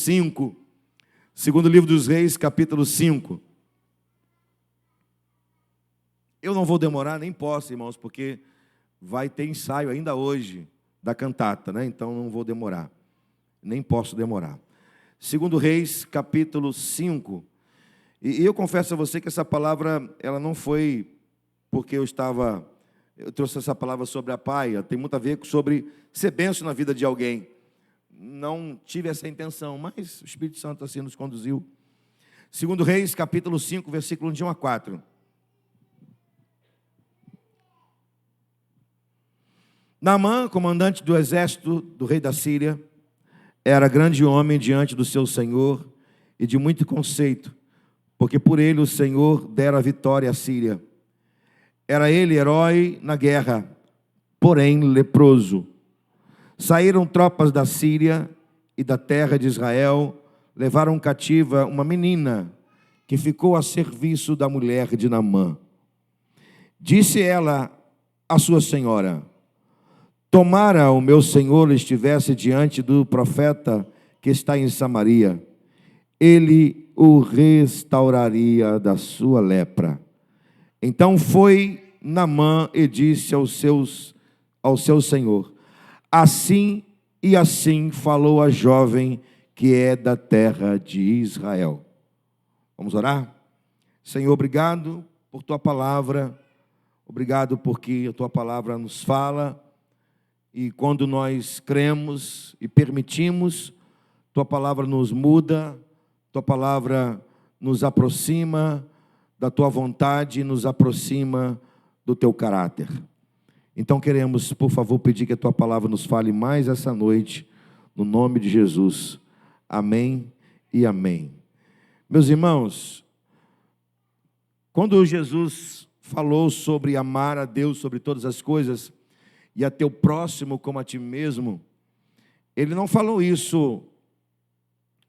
5. Segundo livro dos Reis, capítulo 5. Eu não vou demorar, nem posso, irmãos, porque vai ter ensaio ainda hoje da cantata, né? Então não vou demorar, nem posso demorar. Segundo Reis, capítulo 5. E eu confesso a você que essa palavra, ela não foi porque eu trouxe essa palavra sobre a paia, tem muito a ver sobre ser bênção na vida de alguém. Não tive essa intenção, mas o Espírito Santo assim nos conduziu. Segundo Reis, capítulo 5, versículo de 1 a 4. Naamã, comandante do exército do rei da Síria, era grande homem diante do seu senhor e de muito conceito, porque por ele o Senhor dera a vitória à Síria. Era ele herói na guerra, porém leproso. Saíram tropas da Síria e da terra de Israel, levaram cativa uma menina que ficou a serviço da mulher de Naamã. Disse ela à sua senhora: tomara o meu senhor estivesse diante do profeta que está em Samaria, ele o restauraria da sua lepra. Então foi Naamã e disse ao seu senhor: assim e assim falou a jovem que é da terra de Israel. Vamos orar? Senhor, obrigado por tua palavra, obrigado porque a tua palavra nos fala, e quando nós cremos e permitimos, tua palavra nos muda, tua palavra nos aproxima da tua vontade, nos aproxima do teu caráter. Então queremos, por favor, pedir que a tua palavra nos fale mais essa noite, no nome de Jesus. Amém e amém. Meus irmãos, quando Jesus falou sobre amar a Deus sobre todas as coisas e a teu próximo como a ti mesmo, ele não falou isso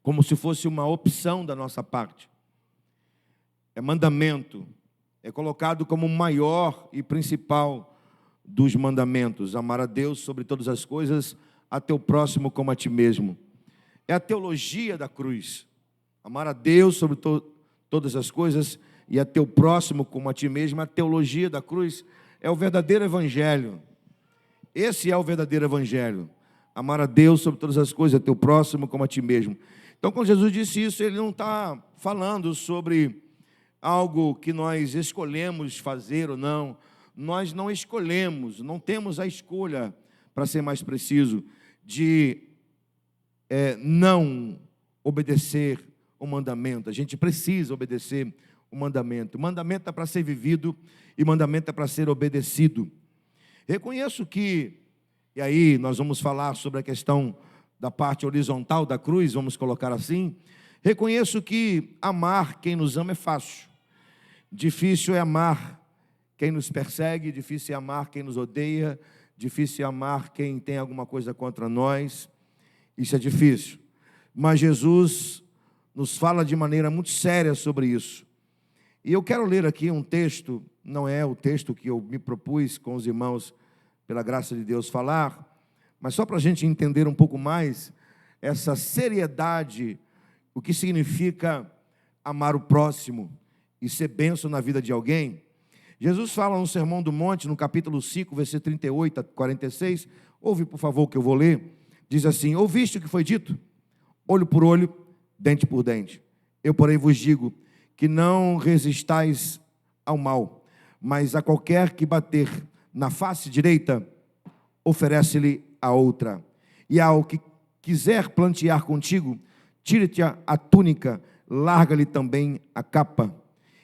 como se fosse uma opção da nossa parte. É mandamento, é colocado como o maior e principal dos mandamentos: amar a Deus sobre todas as coisas, a teu próximo como a ti mesmo. É a teologia da cruz: amar a Deus sobre todas as coisas e a teu próximo como a ti mesmo. A teologia da cruz é o verdadeiro evangelho. Esse é o verdadeiro evangelho: amar a Deus sobre todas as coisas, a teu próximo como a ti mesmo. Então, quando Jesus disse isso, ele não está falando sobre algo que nós escolhemos fazer ou não. Nós não escolhemos, não temos a escolha, para ser mais preciso, de não obedecer o mandamento. A gente precisa obedecer o mandamento. O mandamento é para ser vivido e o mandamento é para ser obedecido. Reconheço que, e aí nós vamos falar sobre a questão da parte horizontal da cruz, vamos colocar assim. Reconheço que amar quem nos ama é fácil. Difícil é amar quem nos persegue, difícil é amar quem nos odeia, difícil é amar quem tem alguma coisa contra nós. Isso é difícil. Mas Jesus nos fala de maneira muito séria sobre isso. E eu quero ler aqui um texto, não é o texto que eu me propus com os irmãos, pela graça de Deus, falar, mas só para a gente entender um pouco mais essa seriedade, o que significa amar o próximo e ser bênção na vida de alguém. Jesus fala no Sermão do Monte, no capítulo 5, versículo 38 a 46, ouve por favor o que eu vou ler, diz assim: ouviste o que foi dito? Olho por olho, dente por dente. Eu, porém, vos digo que não resistais ao mal, mas a qualquer que bater na face direita, oferece-lhe a outra. E ao que quiser plantear contigo, tire-te a túnica, larga-lhe também a capa.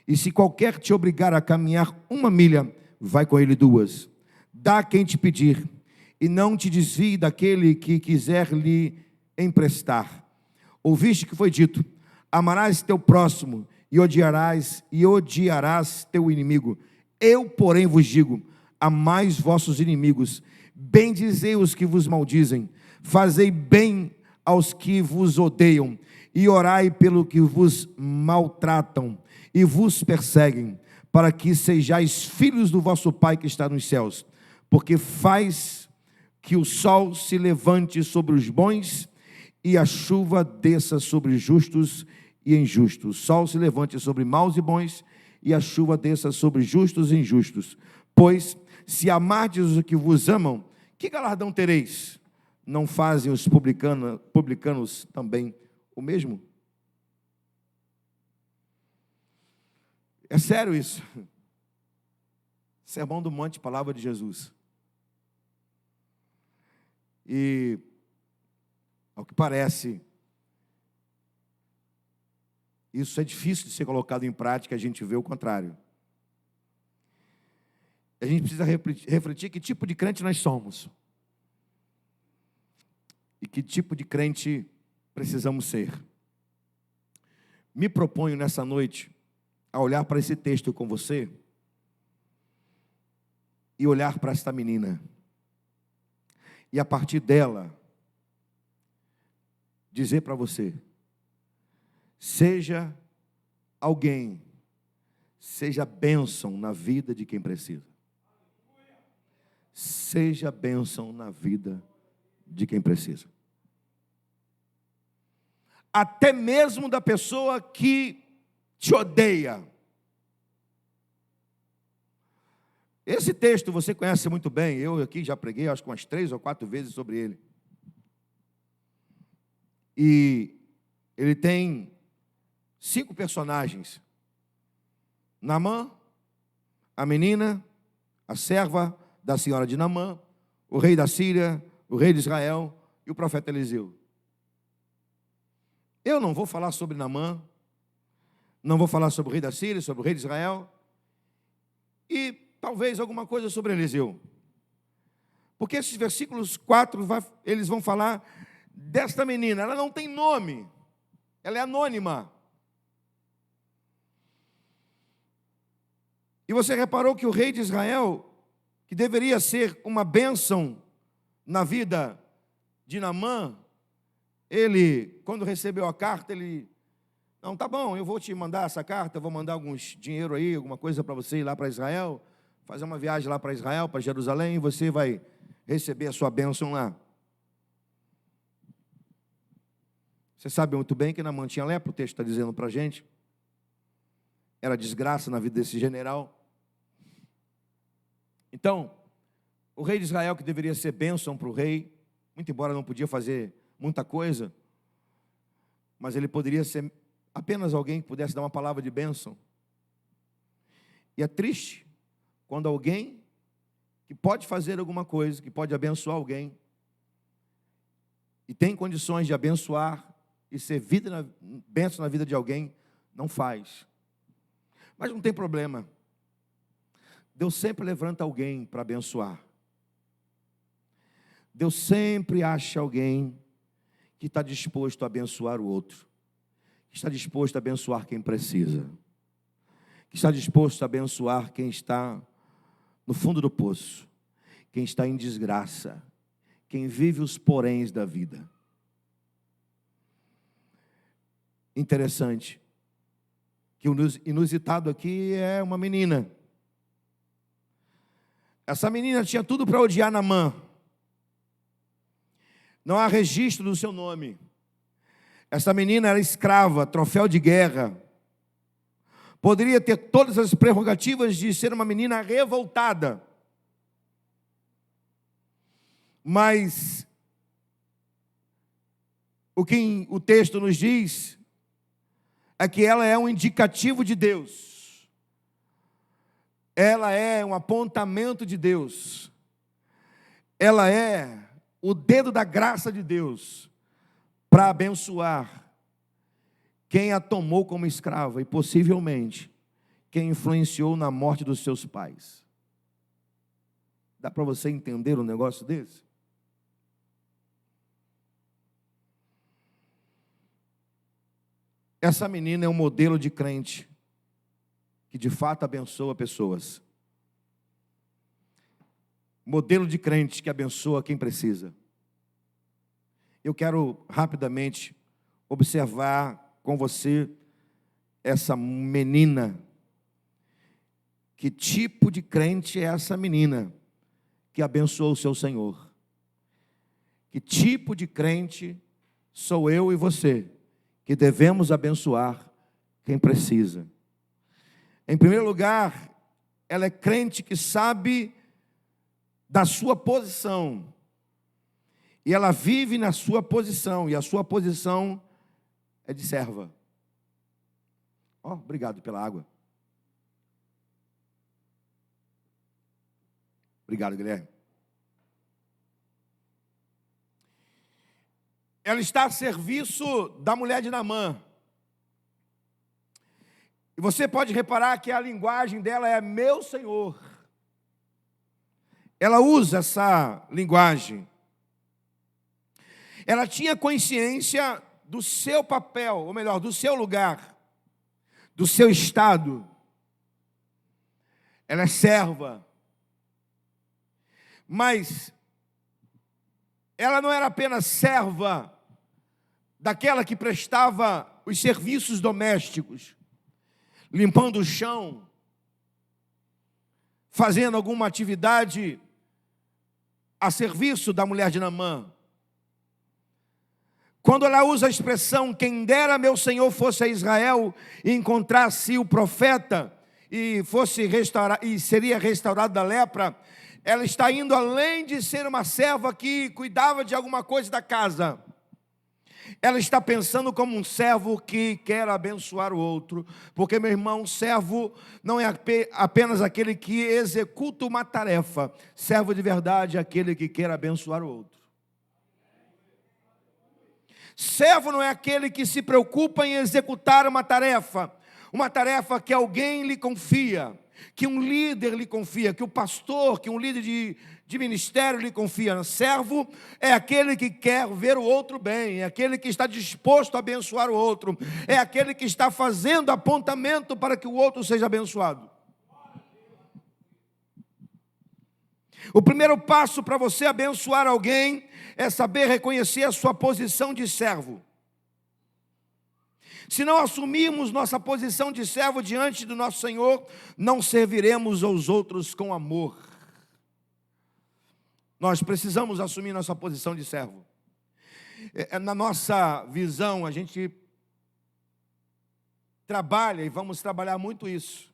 E se qualquer te obrigar a caminhar 1 milha, vai com ele 2. Dá a quem te pedir, e não te desvie daquele que quiser lhe emprestar. Ouviste que foi dito: amarás teu próximo e odiarás teu inimigo. Eu, porém, vos digo: amais vossos inimigos, bendizei os que vos maldizem, fazei bem aos que vos odeiam, e orai pelo que vos maltratam e vos perseguem, para que sejais filhos do vosso Pai que está nos céus, porque faz que o sol se levante sobre os bons e a chuva desça sobre justos e injustos. O sol se levante sobre maus e bons, e a chuva desça sobre justos e injustos. Pois, se amardes os que vos amam, que galardão tereis? Não fazem os publicanos também o mesmo? É sério isso. Sermão do Monte, palavra de Jesus. E, ao que parece, isso é difícil de ser colocado em prática, a gente vê o contrário. A gente precisa refletir que tipo de crente nós somos. E que tipo de crente precisamos ser. Me proponho nessa noite a olhar para esse texto com você e olhar para esta menina. E a partir dela, dizer para você, seja alguém, seja bênção na vida de quem precisa. Seja bênção na vida de quem precisa. Até mesmo da pessoa que te odeia. Esse texto você conhece muito bem, eu aqui já preguei acho que umas 3 ou 4 vezes sobre ele. E ele tem 5 personagens: Naamã, a menina, a serva da senhora de Naamã, o rei da Síria, o rei de Israel e o profeta Eliseu. Eu não vou falar sobre Naamã, não vou falar sobre o rei da Síria, sobre o rei de Israel e talvez alguma coisa sobre Eliseu. Porque esses versículos 4, eles vão falar desta menina. Ela não tem nome, ela é anônima. E você reparou que o rei de Israel, que deveria ser uma bênção na vida de Naamã, ele, quando recebeu a carta, ele, não, tá bom, eu vou te mandar essa carta, eu vou mandar alguns dinheiro aí, alguma coisa para você ir lá para Israel, fazer uma viagem lá para Israel, para Jerusalém, e você vai receber a sua bênção lá. Você sabe muito bem que Naamã tinha lepra, o texto está dizendo para a gente. Era desgraça na vida desse general. Então, o rei de Israel, que deveria ser bênção para o rei, muito embora não podia fazer muita coisa, mas ele poderia ser apenas alguém que pudesse dar uma palavra de bênção. E é triste quando alguém que pode fazer alguma coisa, que pode abençoar alguém, e tem condições de abençoar e ser bênção na vida de alguém, não faz. Mas não tem problema. Deus sempre levanta alguém para abençoar. Deus sempre acha alguém que está disposto a abençoar o outro, que está disposto a abençoar quem precisa, que está disposto a abençoar quem está no fundo do poço, quem está em desgraça, quem vive os poréns da vida. Interessante, que o inusitado aqui é uma menina. Essa menina tinha tudo para odiar Naamã. Não há registro do seu nome. Essa menina era escrava, troféu de guerra. Poderia ter todas as prerrogativas de ser uma menina revoltada. Mas o que o texto nos diz é que ela é um indicativo de Deus. Ela é um apontamento de Deus. Ela é o dedo da graça de Deus para abençoar quem a tomou como escrava e possivelmente quem influenciou na morte dos seus pais. Dá para você entender um negócio desse? Essa menina é um modelo de crente que de fato abençoa pessoas. Modelo de crente que abençoa quem precisa. Eu quero rapidamente observar com você essa menina. Que tipo de crente é essa menina que abençoou o seu Senhor? Que tipo de crente sou eu e você que devemos abençoar quem precisa. Em primeiro lugar, ela é crente que sabe da sua posição. E ela vive na sua posição. E a sua posição é de serva. Obrigado pela água. Obrigado, Guilherme. Ela está a serviço da mulher de Naamã. E você pode reparar que a linguagem dela é meu Senhor. Ela usa essa linguagem. Ela tinha consciência do seu papel, ou melhor, do seu lugar, do seu estado. Ela é serva. Mas ela não era apenas serva daquela que prestava os serviços domésticos, limpando o chão, fazendo alguma atividade a serviço da mulher de Naamã. Quando ela usa a expressão, quem dera meu Senhor fosse a Israel e encontrasse o profeta e seria restaurado da lepra, ela está indo além de ser uma serva que cuidava de alguma coisa da casa. Ela está pensando como um servo que quer abençoar o outro, porque, meu irmão, servo não é apenas aquele que executa uma tarefa. Servo de verdade é aquele que quer abençoar o outro. Servo não é aquele que se preocupa em executar uma tarefa que alguém lhe confia, que um líder lhe confia, que o pastor, que um líder de ministério lhe confia. Servo é aquele que quer ver o outro bem, é aquele que está disposto a abençoar o outro, é aquele que está fazendo apontamento para que o outro seja abençoado. O primeiro passo para você abençoar alguém é saber reconhecer a sua posição de servo. Se não assumirmos nossa posição de servo diante do nosso Senhor, não serviremos aos outros com amor. Nós precisamos assumir nossa posição de servo. Na nossa visão, a gente trabalha, e vamos trabalhar muito isso.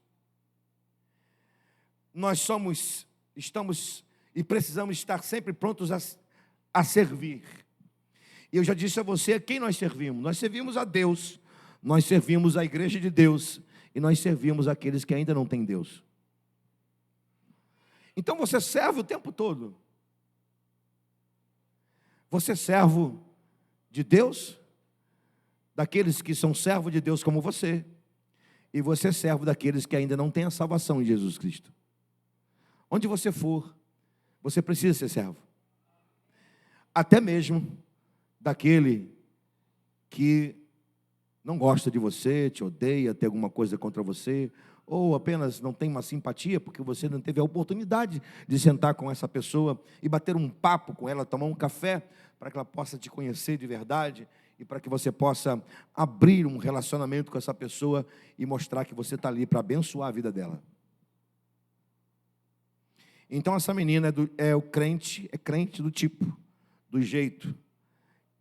Nós estamos e precisamos estar sempre prontos a servir. E eu já disse a você a quem nós servimos. Nós servimos a Deus, nós servimos a igreja de Deus, e nós servimos aqueles que ainda não têm Deus. Então você serve o tempo todo. Você é servo de Deus, daqueles que são servos de Deus como você, e você é servo daqueles que ainda não têm a salvação em Jesus Cristo. Onde você for, você precisa ser servo. Até mesmo daquele que não gosta de você, te odeia, tem alguma coisa contra você, ou apenas não tem uma simpatia, porque você não teve a oportunidade de sentar com essa pessoa e bater um papo com ela, tomar um café, para que ela possa te conhecer de verdade, e para que você possa abrir um relacionamento com essa pessoa e mostrar que você está ali para abençoar a vida dela. Então essa menina é crente do tipo, do jeito,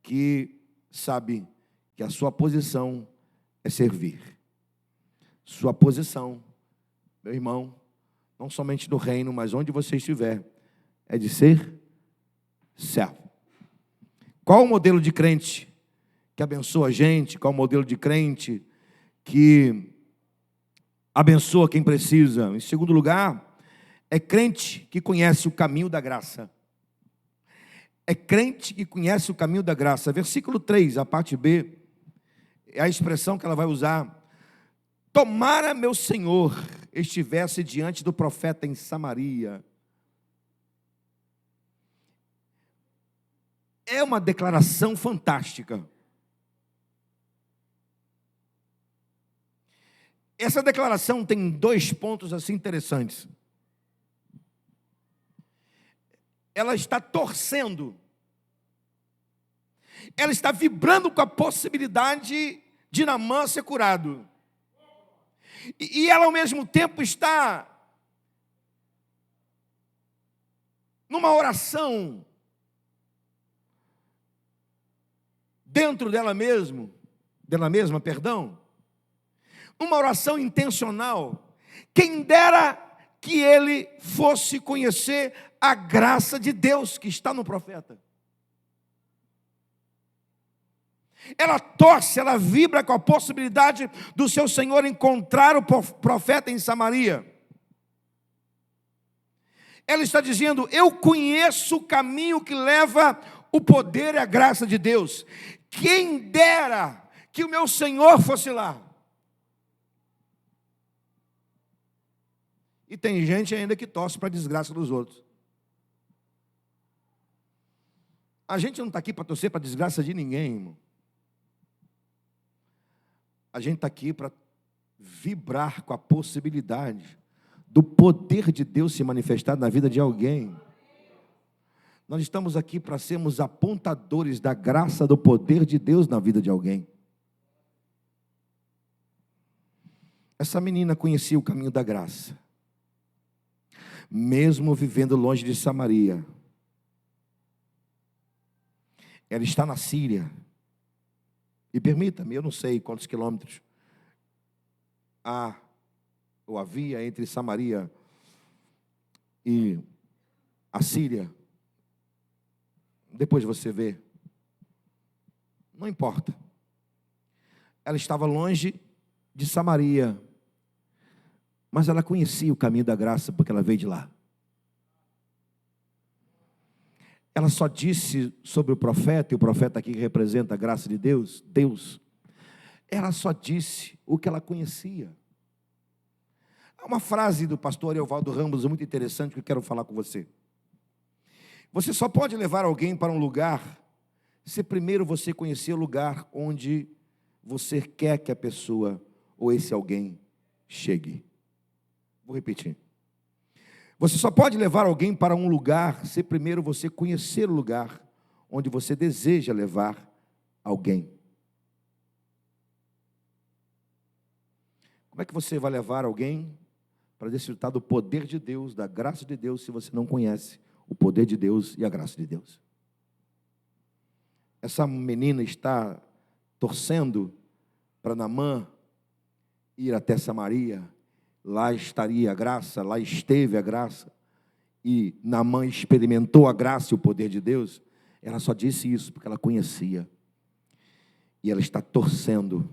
que sabe que a sua posição é servir. Sua posição, meu irmão, não somente no reino, mas onde você estiver, é de ser servo. Qual o modelo de crente que abençoa a gente? Qual o modelo de crente que abençoa quem precisa? Em segundo lugar, é crente que conhece o caminho da graça. É crente que conhece o caminho da graça. Versículo 3, a parte B, é a expressão que ela vai usar. Tomara meu Senhor estivesse diante do profeta em Samaria. É uma declaração fantástica. Essa declaração tem 2 pontos assim interessantes. Ela está torcendo, ela está vibrando com a possibilidade de Naamã ser curado, e ela ao mesmo tempo está numa oração dentro dela mesma, perdão, uma oração intencional. Quem dera que ele fosse conhecer a graça de Deus que está no profeta. Ela torce, ela vibra com a possibilidade do seu Senhor encontrar o profeta em Samaria. Ela está dizendo: eu conheço o caminho que leva o poder e a graça de Deus. Quem dera que o meu Senhor fosse lá. E tem gente ainda que torce para a desgraça dos outros. A gente não está aqui para torcer para a desgraça de ninguém, irmão. A gente está aqui para vibrar com a possibilidade do poder de Deus se manifestar na vida de alguém. Nós estamos aqui para sermos apontadores da graça, do poder de Deus na vida de alguém. Essa menina conhecia o caminho da graça, mesmo vivendo longe de Samaria. Ela está na Síria. E permita-me, eu não sei quantos quilômetros há ou havia entre Samaria e a Síria. Depois você vê. Não importa. Ela estava longe de Samaria, mas ela conhecia o caminho da graça porque ela veio de lá. Ela só disse sobre o profeta, e o profeta aqui representa a graça de Deus, ela só disse o que ela conhecia. Há uma frase do pastor Evaldo Ramos muito interessante que eu quero falar com você. Você só pode levar alguém para um lugar se primeiro você conhecer o lugar onde você quer que a pessoa ou esse alguém chegue. Vou repetir. Você só pode levar alguém para um lugar se primeiro você conhecer o lugar onde você deseja levar alguém. Como é que você vai levar alguém para desfrutar do poder de Deus, da graça de Deus, se você não conhece o poder de Deus e a graça de Deus? Essa menina está torcendo para Naamã ir até Samaria. Lá estaria a graça, lá esteve a graça, e Naamã experimentou a graça e o poder de Deus. Ela só disse isso porque ela conhecia, e ela está torcendo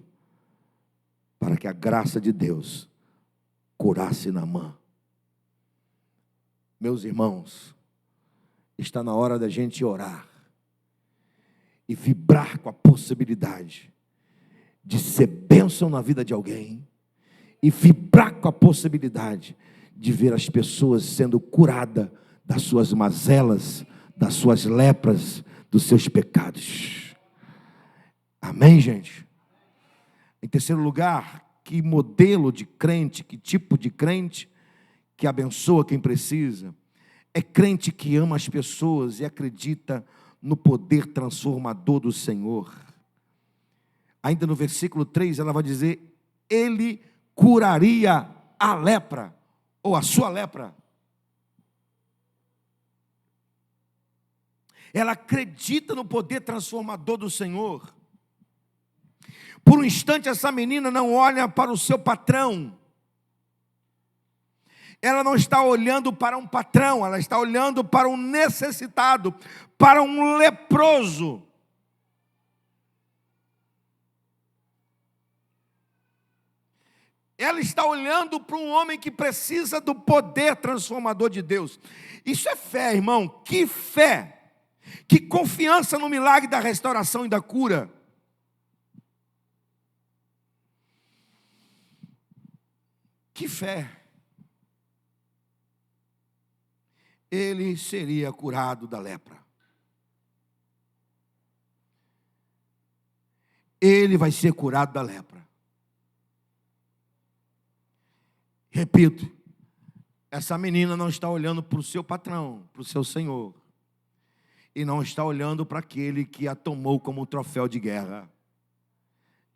para que a graça de Deus curasse Naamã. Meus irmãos, está na hora da gente orar e vibrar com a possibilidade de ser bênção na vida de alguém, e vibrar com a possibilidade de ver as pessoas sendo curadas das suas mazelas, das suas lepras, dos seus pecados. Amém, gente? Em terceiro lugar, que modelo de crente, que tipo de crente que abençoa quem precisa? É crente que ama as pessoas e acredita no poder transformador do Senhor. Ainda no versículo 3, ela vai dizer: Ele curaria a lepra, ou a sua lepra. Ela acredita no poder transformador do Senhor. Por um instante, essa menina não olha para o seu patrão. Ela não está olhando para um patrão, ela está olhando para um necessitado, para um leproso. Ela está olhando para um homem que precisa do poder transformador de Deus. Isso é fé, irmão. Que fé! Que confiança no milagre da restauração e da cura. Que fé! Ele seria curado da lepra. Ele vai ser curado da lepra. Repito, essa menina não está olhando para o seu patrão, para o seu senhor, e não está olhando para aquele que a tomou como um troféu de guerra.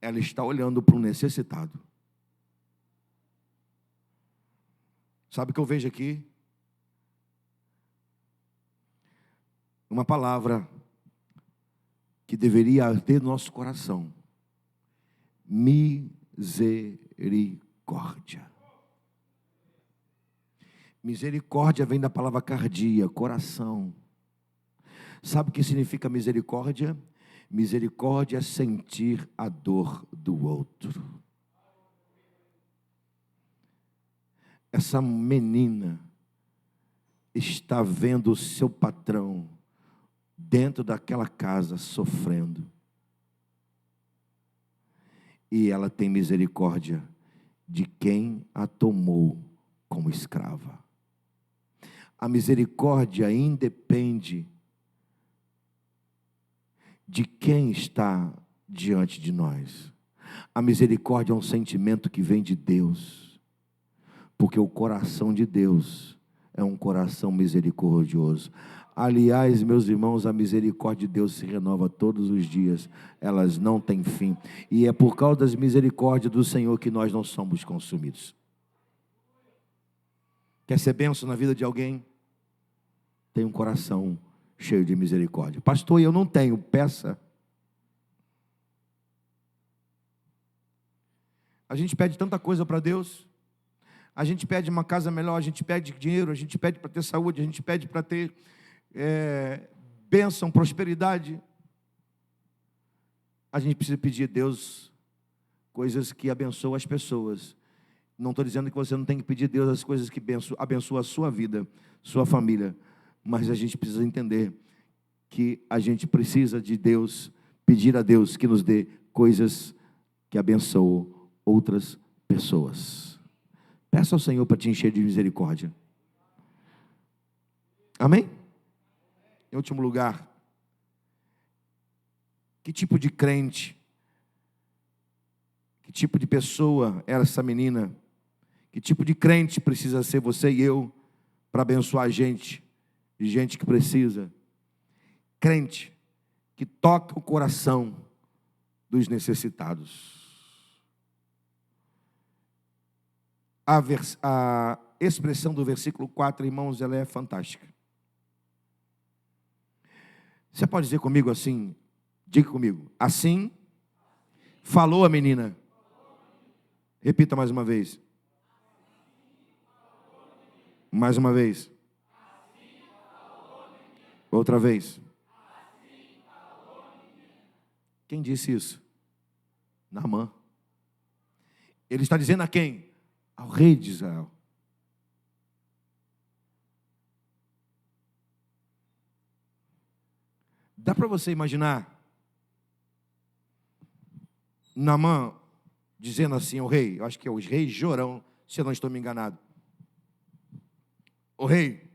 Ela está olhando para um necessitado. Sabe o que eu vejo aqui? Uma palavra que deveria ter no nosso coração: misericórdia. Misericórdia vem da palavra cardia, coração. Sabe o que significa misericórdia? Misericórdia é sentir a dor do outro. Essa menina está vendo o seu patrão dentro daquela casa sofrendo. E ela tem misericórdia de quem a tomou como escrava. A misericórdia independe de quem está diante de nós. A misericórdia é um sentimento que vem de Deus, porque o coração de Deus é um coração misericordioso. Aliás, meus irmãos, a misericórdia de Deus se renova todos os dias, elas não têm fim, e é por causa das misericórdias do Senhor que nós não somos consumidos. Quer ser bênção na vida de alguém? Tem um coração cheio de misericórdia. Pastor, eu não tenho, peça. A gente pede tanta coisa para Deus. A gente pede uma casa melhor, a gente pede dinheiro, a gente pede para ter saúde, a gente pede para ter bênção, prosperidade. A gente precisa pedir a Deus coisas que abençoam as pessoas. Não estou dizendo que você não tem que pedir a Deus as coisas que abençoam a sua vida, sua família. Mas a gente precisa entender que a gente precisa de Deus, pedir a Deus que nos dê coisas que abençoam outras pessoas. Peça ao Senhor para te encher de misericórdia. Amém? Em último lugar, que tipo de crente, que tipo de pessoa era essa menina? Que tipo de crente precisa ser você e eu para abençoar a gente? De gente que precisa. Crente que toca o coração dos necessitados. A expressão do versículo 4, irmãos, ela é fantástica. Você pode dizer comigo assim? Diga comigo. Assim falou a menina. Repita mais uma vez. Mais uma vez. Outra vez. Quem disse isso? Naamã. Ele está dizendo a quem? Ao rei de Israel. Dá para você imaginar Naamã dizendo assim ao rei? Eu acho que é o rei Jorão, se eu não estou me enganado. O rei,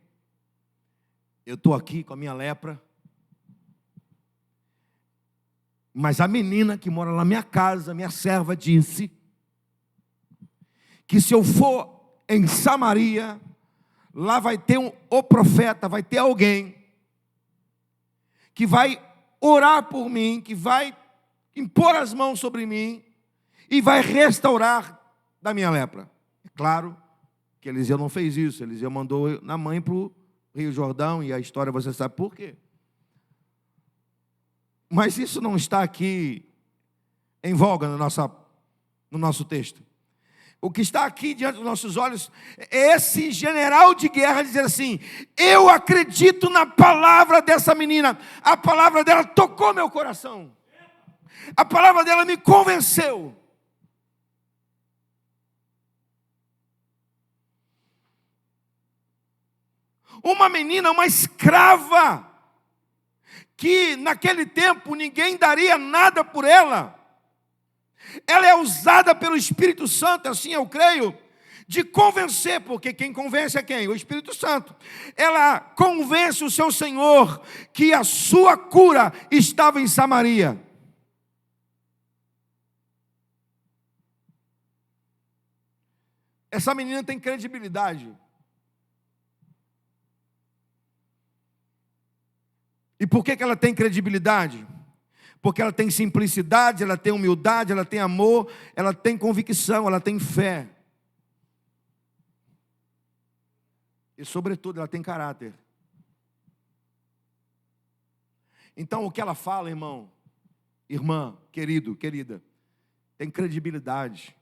eu estou aqui com a minha lepra, mas a menina que mora na minha casa, minha serva, disse que se eu for em Samaria, lá vai ter o profeta, vai ter alguém que vai orar por mim, que vai impor as mãos sobre mim e vai restaurar da minha lepra. É claro que Eliseu não fez isso. Eliseu mandou Naamã para o Rio Jordão, e a história você sabe por quê. Mas isso não está aqui em voga no nosso texto. O que está aqui diante dos nossos olhos é esse general de guerra dizer assim: eu acredito na palavra dessa menina. A palavra dela tocou meu coração. A palavra dela me convenceu. Uma menina, uma escrava, que naquele tempo ninguém daria nada por ela. Ela é usada pelo Espírito Santo, assim eu creio, de convencer, porque quem convence é quem? O Espírito Santo. Ela convence o seu Senhor que a sua cura estava em Samaria. Essa menina tem credibilidade. E por que ela tem credibilidade? Porque ela tem simplicidade, ela tem humildade, ela tem amor, ela tem convicção, ela tem fé. E, sobretudo, ela tem caráter. Então, o que ela fala, irmão, Irmã, querido, querida, tem credibilidade.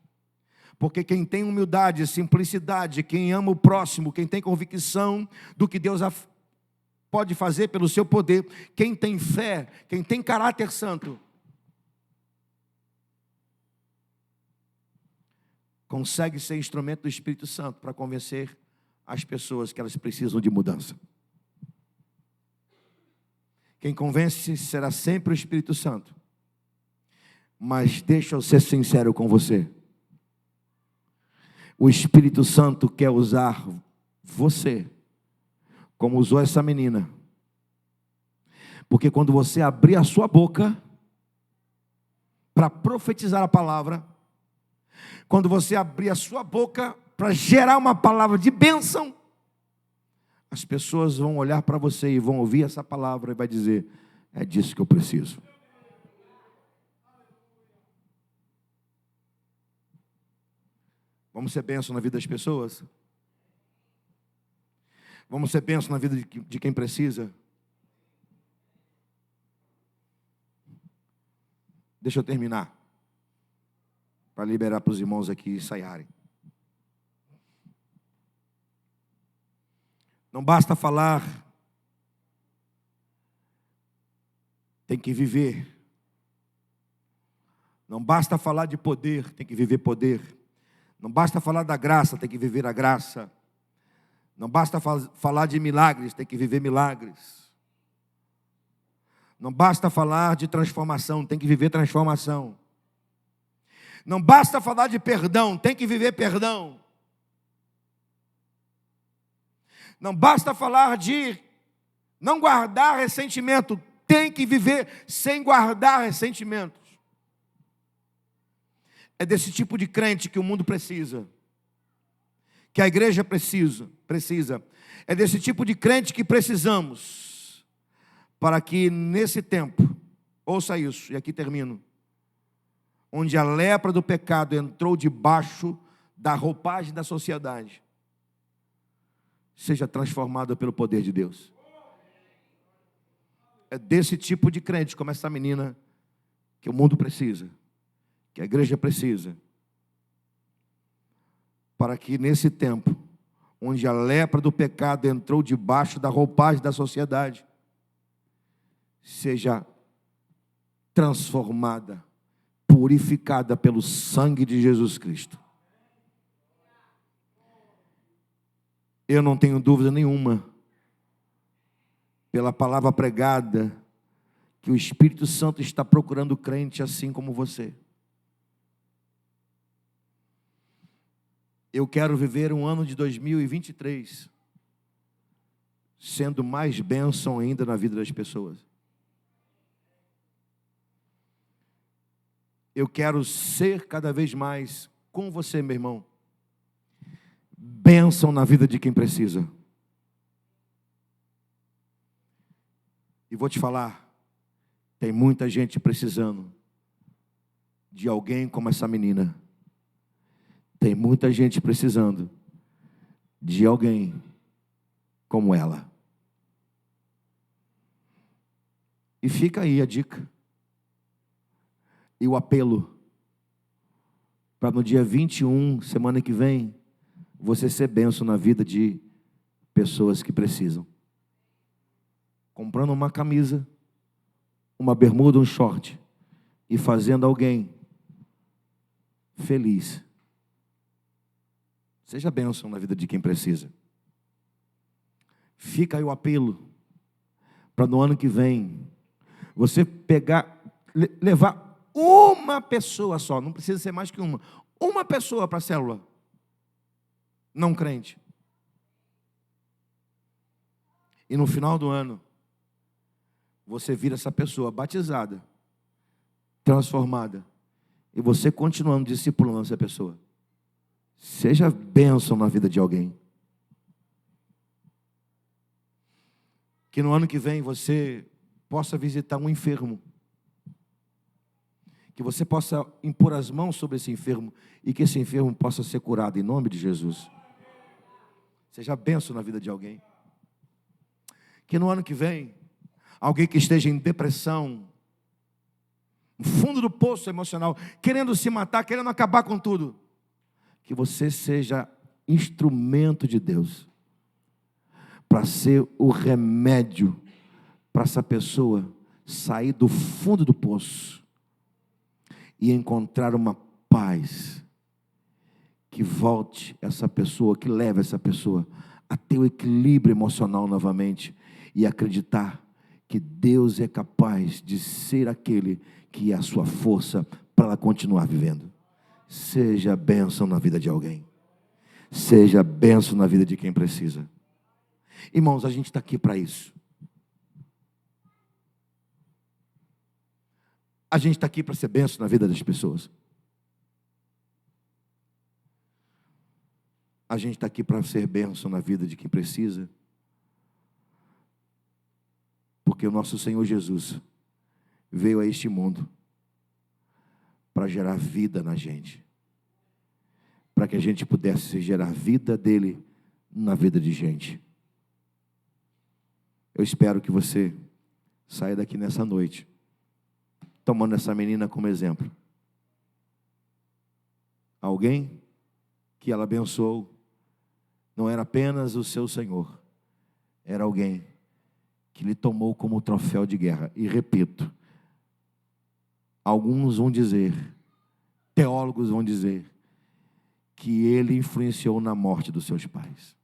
Porque quem tem humildade, simplicidade, quem ama o próximo, quem tem convicção do que Deus pode fazer pelo seu poder, quem tem fé, quem tem caráter santo, consegue ser instrumento do Espírito Santo para convencer as pessoas que elas precisam de mudança. Quem convence será sempre o Espírito Santo. Mas deixa eu ser sincero com você. O Espírito Santo quer usar você, como usou essa menina. Porque quando você abrir a sua boca para profetizar a palavra, quando você abrir a sua boca para gerar uma palavra de bênção, as pessoas vão olhar para você e vão ouvir essa palavra e vai dizer: é disso que eu preciso. Vamos ser bênção na vida das pessoas? Vamos ser bênção na vida de quem precisa? Deixa eu terminar, para liberar para os irmãos aqui ensaiarem. Não basta falar, tem que viver. Não basta falar de poder, tem que viver poder. Não basta falar da graça, tem que viver a graça. Não basta falar de milagres, tem que viver milagres. Não basta falar de transformação, tem que viver transformação. Não basta falar de perdão, tem que viver perdão. Não basta falar de não guardar ressentimento, tem que viver sem guardar ressentimentos. É desse tipo de crente que o mundo precisa, que a igreja precisa. É desse tipo de crente que precisamos, para que nesse tempo, ouça isso, e aqui termino, onde a lepra do pecado entrou debaixo da roupagem da sociedade, seja transformada pelo poder de Deus. É desse tipo de crente, como essa menina, que o mundo precisa, que a igreja precisa, para que nesse tempo, onde a lepra do pecado entrou debaixo da roupagem da sociedade, seja transformada, purificada pelo sangue de Jesus Cristo. Eu não tenho dúvida nenhuma, pela palavra pregada, que o Espírito Santo está procurando crente assim como você. Eu quero viver um ano de 2023 sendo mais bênção ainda na vida das pessoas. Eu quero ser cada vez mais com você, meu irmão, bênção na vida de quem precisa. E vou te falar, tem muita gente precisando de alguém como essa menina. Tem muita gente precisando de alguém como ela. E fica aí a dica e o apelo para no dia 21, semana que vem, você ser bênção na vida de pessoas que precisam. Comprando uma camisa, uma bermuda, um short e fazendo alguém feliz. Seja bênção na vida de quem precisa. Fica aí o apelo para no ano que vem você pegar, levar uma pessoa só, não precisa ser mais que uma pessoa para a célula não crente. E no final do ano você vira essa pessoa batizada, transformada, e você continuando discipulando essa pessoa. Seja bênção na vida de alguém. Que no ano que vem você possa visitar um enfermo. Que você possa impor as mãos sobre esse enfermo e que esse enfermo possa ser curado em nome de Jesus. Seja bênção na vida de alguém. Que no ano que vem, alguém que esteja em depressão, no fundo do poço emocional, querendo se matar, querendo acabar com tudo, que você seja instrumento de Deus para ser o remédio para essa pessoa sair do fundo do poço e encontrar uma paz que volte essa pessoa, que leve essa pessoa a ter o equilíbrio emocional novamente e acreditar que Deus é capaz de ser aquele que é a sua força para ela continuar vivendo. Seja bênção na vida de alguém. Seja bênção na vida de quem precisa. Irmãos, a gente está aqui para isso. A gente está aqui para ser bênção na vida das pessoas. A gente está aqui para ser bênção na vida de quem precisa. Porque o nosso Senhor Jesus veio a este mundo para gerar vida na gente. Para que a gente pudesse gerar vida dele na vida de gente. Eu espero que você saia daqui nessa noite tomando essa menina como exemplo. Alguém que ela abençoou não era apenas o seu Senhor, era alguém que lhe tomou como troféu de guerra. E repito, alguns vão dizer, teólogos vão dizer, que ele influenciou na morte dos seus pais.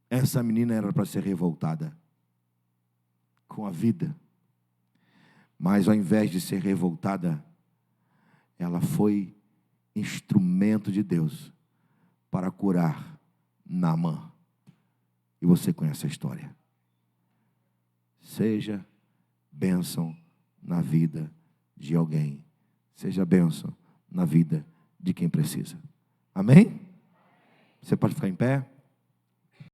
Essa menina era para ser revoltada com a vida, mas ao invés de ser revoltada, ela foi instrumento de Deus para curar Naamã. E você conhece a história. Seja bênção na vida de alguém. Seja bênção na vida de quem precisa. Amém? Você pode ficar em pé?